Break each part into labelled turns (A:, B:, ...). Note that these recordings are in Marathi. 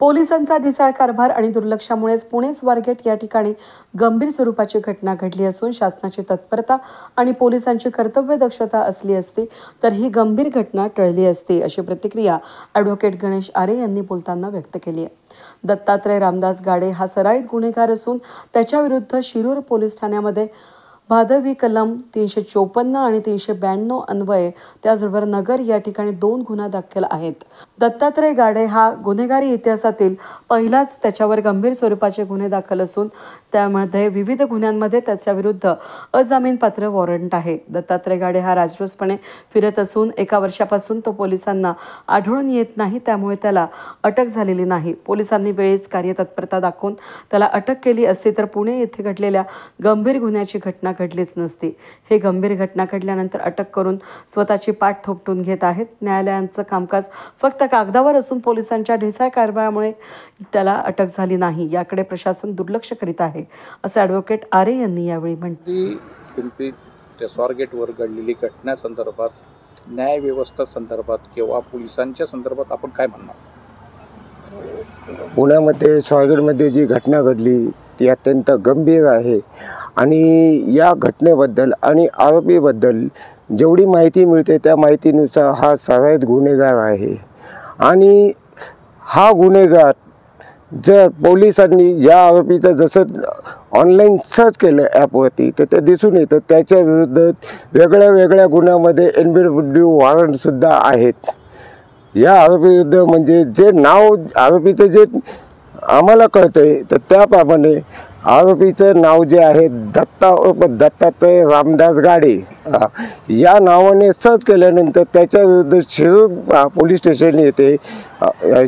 A: पोलिसांचा ढिसाळ कारभार आणि दुर्लक्षामुळेच पुणे स्वारगेट या ठिकाणी गंभीर स्वरूपाची घटना घडली असून शासनाची तत्परता आणि पोलिसांची कर्तव्य दक्षता असली असती तर ही गंभीर घटना टळली असती, अशी प्रतिक्रिया ॲडव्होकेट गणेश आरे यांनी बोलताना व्यक्त केली आहे। दत्तात्रय रामदास गाडे हा सराईत गुन्हेगार असून त्याच्याविरुद्ध शिरूर पोलीस ठाण्यामध्ये भादवी कलम 354 आणि 392 अन्वये त्याचबरोबर नगर या ठिकाणी 2 गुन्हा दाखल आहेत। दत्तात्रय गाडे हा गुन्हेगारी इतिहासातील पहिलाच त्याच्यावर गंभीर स्वरूपाचे गुन्हे दाखल असून त्यामध्ये विविध गुन्ह्यांमध्ये त्याच्याविरुद्ध अजामीनपात्र वॉरंट आहे। दत्तात्रय गाडे हा राजरोसपणे फिरत असून 1 वर्षापासून तो पोलिसांना आढळून येत नाही, त्यामुळे त्याला अटक झालेली नाही। पोलिसांनी वेळीच कार्यतत्परता दाखवून त्याला अटक केली असती तर पुणे येथे घडलेल्या गंभीर गुन्ह्याची घटना घडलीच नसती। हे गंभीर घटना घडल्यानंतर अटक करून स्वतःची पाठ थोपटून घेत आहेत। न्यायालयांचं कामकाज फक्त कागदावर असून पोलिसांच्या ढिसाळ कारभारामुळे त्याला अटक झाली नाही, याकडे प्रशासन दुर्लक्ष करीत आहे, असं ॲडव्होकेट आरे यांनी यावेळी म्हटलं।
B: पिंपरी ते स्वारगेटवर घडलेली घटना संदर्भात, न्याय व्यवस्था संदर्भात किंवा पोलिसांच्या संदर्भात आपण काय म्हणणार?
C: पुण्यामध्ये स्वारगेटमध्ये जी घटना घडली ती अत्यंत गंभीर आहे आणि या घटनेबद्दल आणि आरोपीबद्दल जेवढी माहिती मिळते त्या माहितीनुसार हा सराईत गुन्हेगार आहे आणि हा गुन्हेगार जर पोलिसांनी या आरोपीचं जसं ऑनलाईन सर्च केलं ॲपवरती तर ते दिसून येतं त्याच्या विरुद्ध वेगळ्या गुन्ह्यामध्ये NBW वॉरंटसुद्धा आहेत। या आरोपीविरुद्ध म्हणजे जे नाव आरोपीचं जे आम्हाला कळतंय तर त्याप्रमाणे आरोपीचं नाव जे आहे दत्तात्रय रामदास गाडे या नावाने सर्च केल्यानंतर त्याच्या विरुद्ध शिरूर पोलीस स्टेशन येथे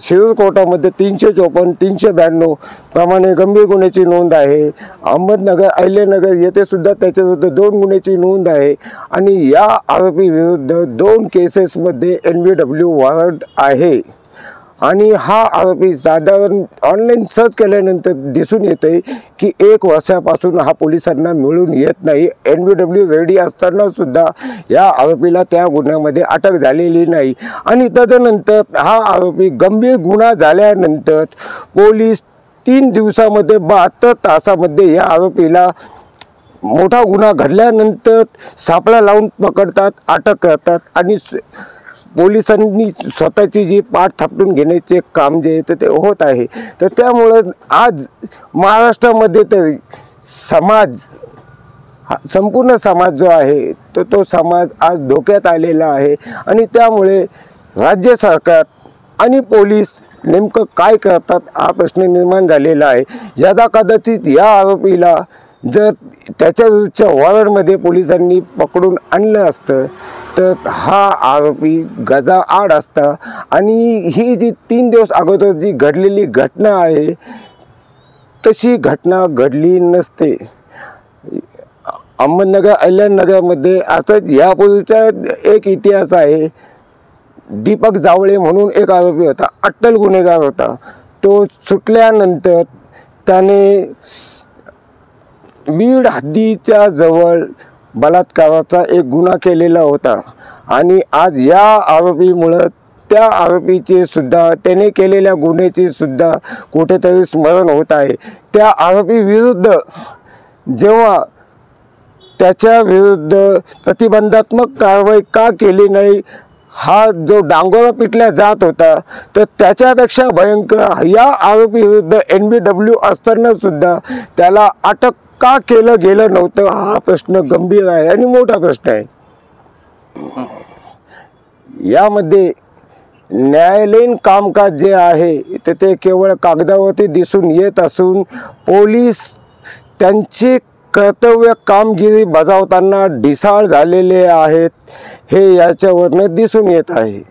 C: शिरूर कोर्टामध्ये 354, 392 प्रमाणे गंभीर गुन्ह्याची नोंद आहे। अहमदनगर, अहिल्यानगर येथे सुद्धा त्याच्या विरुद्ध 2 गुन्ह्याची नोंद आहे आणि या आरोपी विरुद्ध 2 केसेसमध्ये NBW वॉरंट आहे आणि हा आरोपी साधारण ऑनलाईन सर्च केल्यानंतर दिसून येते की 1 वर्षापासून हा पोलिसांना मिळून येत नाही। NBW रेडी असताना सुद्धा या आरोपीला त्या गुन्ह्यामध्ये अटक झालेली नाही आणि तदनंतर हा आरोपी गंभीर गुन्हा झाल्यानंतर पोलीस 3 दिवसामध्ये 72 तासामध्ये या आरोपीला मोठा गुन्हा घडल्यानंतर सापळा लावून पकडतात, अटक करतात आणि पोलिसांनी स्वतःची जी पाठ थापटून घेण्याचे काम जे आहे ते होत आहे। तर त्यामुळं आज महाराष्ट्रामध्ये तरी समाज, संपूर्ण समाज जो आहे तो समाज आज धोक्यात आलेला आहे आणि त्यामुळे राज्य सरकार आणि पोलीस नेमकं काय करतात हा प्रश्न निर्माण झालेला आहे। यदा कदाचित या आरोपीला जर त्याच्या विरुद्धच्या वॉरंटमध्ये पोलिसांनी पकडून आणलं असतं तर हा आरोपी गजाआड असता आणि ही जी 3 दिवस अगोदर जी घडलेली घटना आहे तशी घटना घडली नसते। अहमदनगर, अहिल्यानगरमध्ये असंच यापूर्वीचा एक इतिहास आहे। दीपक जावळे म्हणून एक आरोपी होता, अट्टल गुन्हेगार होता। तो सुटल्यानंतर त्याने बीड हद्दीच्या जवळ बलात्काराचा एक गुन्हा केलेला होता आणि आज या आरोपीमुळं त्या आरोपीचे सुद्धा त्याने केलेल्या गुन्ह्याचे सुद्धा कुठेतरी स्मरण होत आहे। त्या आरोपी विरुद्ध जेव्हा त्याच्या विरुद्ध प्रतिबंधात्मक कारवाई का केली नाही, हा जो डांगोरा पिटल्या जात होता तर त्याच्यापेक्षा भयंकर या आरोपी विरुद्ध NBW असताना सुद्धा त्याला अटक का केलं गेलं नव्हतं हा प्रश्न गंभीर आहे आणि मोठा प्रश्न आहे। यामध्ये न्यायालयीन कामकाज जे आहे ते केवळ कागदावरती दिसून येत असून पोलीस त्यांची कर्तव्य कामगिरी बजावताना ढिसाळ झालेले आहेत हे याच्यावरनं दिसून येत आहे।